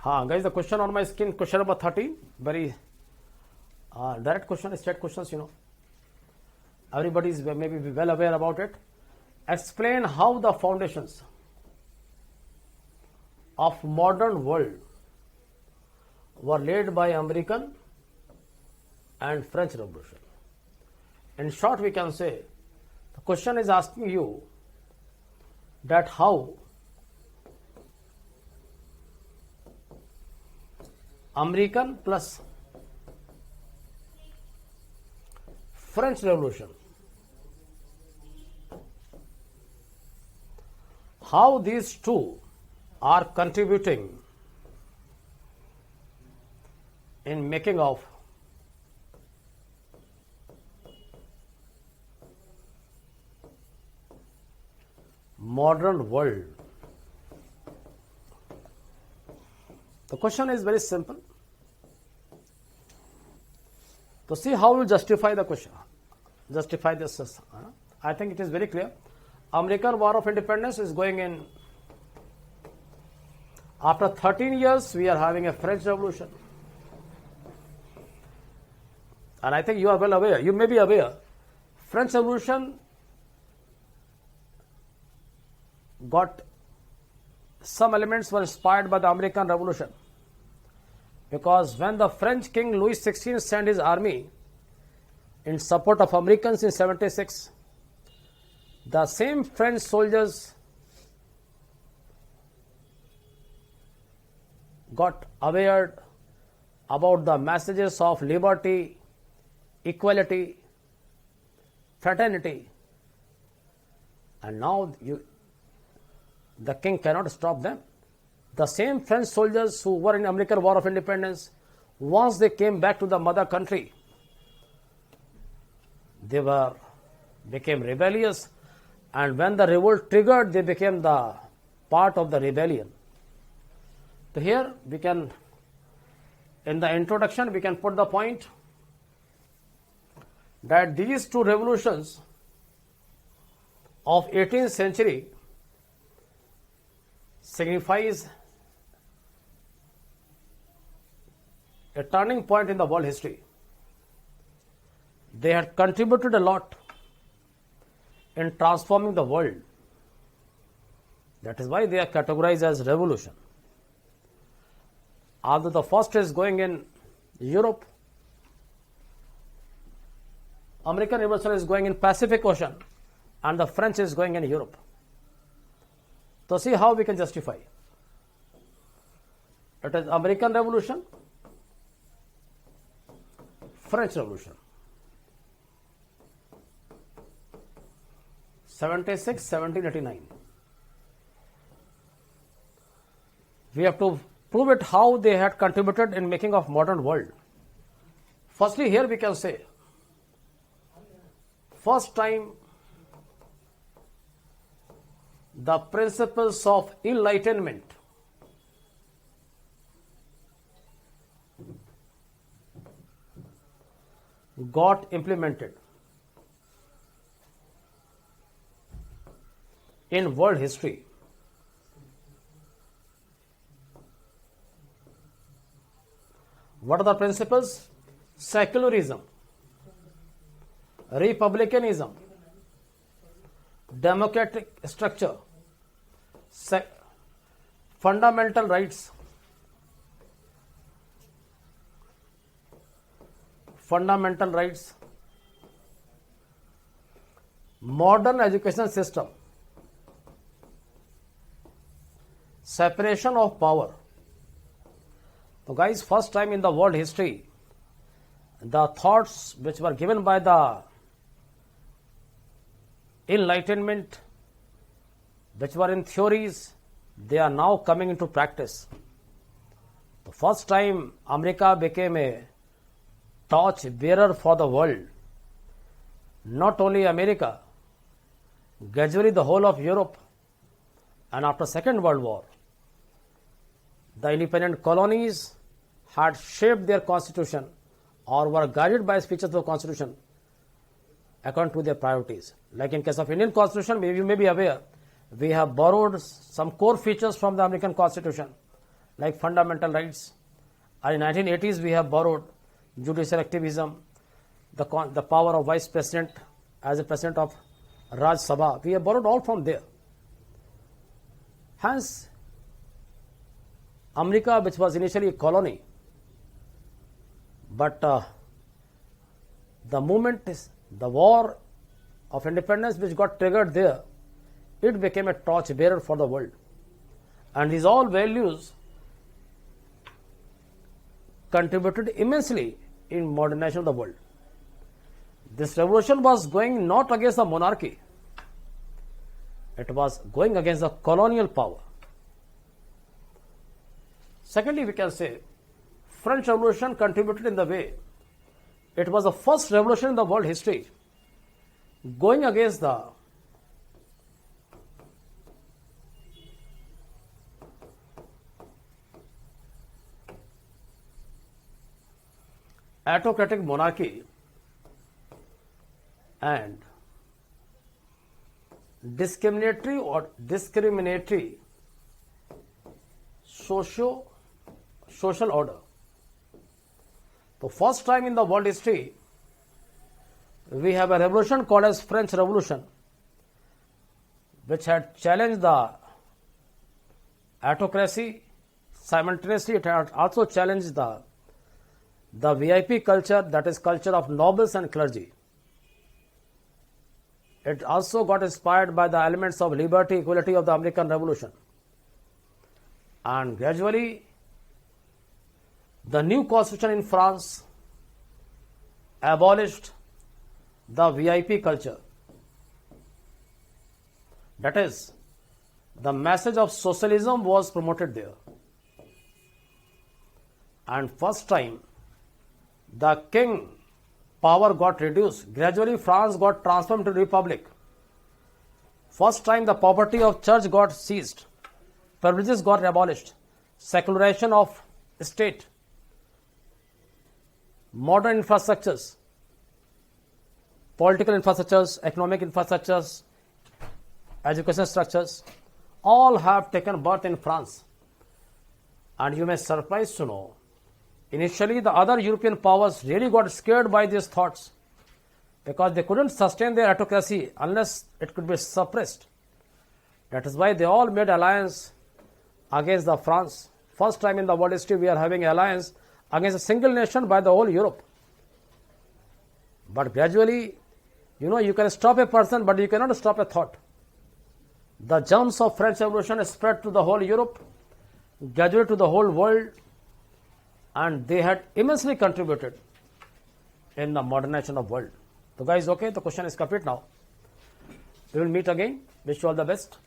Guys, the question on my screen, question number 13, very direct question, straight questions, Everybody is maybe well aware about it. Explain how the foundations of modern world were laid by American and French Revolution. In short, we can say the question is asking you that how American plus French Revolution, how these two are contributing in making of modern world. The question is very simple. To see how you justify the question, justify this. I think it is very clear. American War of Independence is going in. After 13 years, we are having a French Revolution. And I think you are well aware, you may be aware, French Revolution got some elements were inspired by the American Revolution. Because when the French King Louis XVI sent his army in support of Americans in 76, the same French soldiers got aware about the messages of liberty, equality, fraternity, and now the king cannot stop them. The same French soldiers who were in American War of Independence, once they came back to the mother country, they became rebellious, and when the revolt triggered, they became the part of the rebellion. So here we can, in the introduction, we can put the point that these two revolutions of 18th century signifies a turning point in the world history. They had contributed a lot in transforming the world. That is why they are categorized as revolution. Although the first is going in Europe, American Revolution is going in Pacific Ocean, and the French is going in Europe. So see how we can justify. It is American Revolution, French Revolution. 76, 1789. We have to prove it how they had contributed in making of modern world. Firstly, here we can say, first time the principles of enlightenment got implemented in world history. What are the principles? Secularism, republicanism, democratic structure, fundamental rights, modern education system, separation of power. So guys, first time in the world history, the thoughts which were given by the Enlightenment, which were in theories, they are now coming into practice. The first time America became a torch bearer for the world. Not only America, gradually the whole of Europe, and after Second World War, the independent colonies had shaped their constitution or were guided by speeches of the constitution according to their priorities. Like in case of Indian constitution, you may be aware, we have borrowed some core features from the American constitution like fundamental rights. And in 1980s, we have borrowed judicial activism, the power of vice president as a president of Raj Sabha. We have borrowed all from there. Hence, America, which was initially a colony, but the movement, the war of independence which got triggered there, it became a torch bearer for the world. And these all values contributed immensely in modernization of the world. This revolution was going not against the monarchy, it was going against the colonial power. Secondly, we can say French Revolution contributed in the way it was the first revolution in the world history going against the autocratic monarchy and discriminatory social order. The first time in the world history, we have a revolution called as French Revolution, which had challenged the autocracy. Simultaneously, it had also challenged the VIP culture, that is culture of nobles and clergy. It also got inspired by the elements of liberty, equality of the American Revolution. And gradually, the new constitution in France abolished the VIP culture. That is, the message of socialism was promoted there. And first time, the king power got reduced. Gradually, France got transformed to republic. First time, the property of church got seized. Privileges got abolished. Secularization of state. Modern infrastructures, political infrastructures, economic infrastructures, education structures, all have taken birth in France. And you may be surprised to know, initially the other European powers really got scared by these thoughts because they couldn't sustain their autocracy unless it could be suppressed. That is why they all made alliance against the France. First time in the world history we are having alliance against a single nation by the whole Europe. But gradually, you can stop a person, but you cannot stop a thought. The germs of French Revolution spread to the whole Europe, gradually to the whole world, and they had immensely contributed in the modernization of the world. So guys, okay, the question is complete now. We will meet again. Wish you all the best.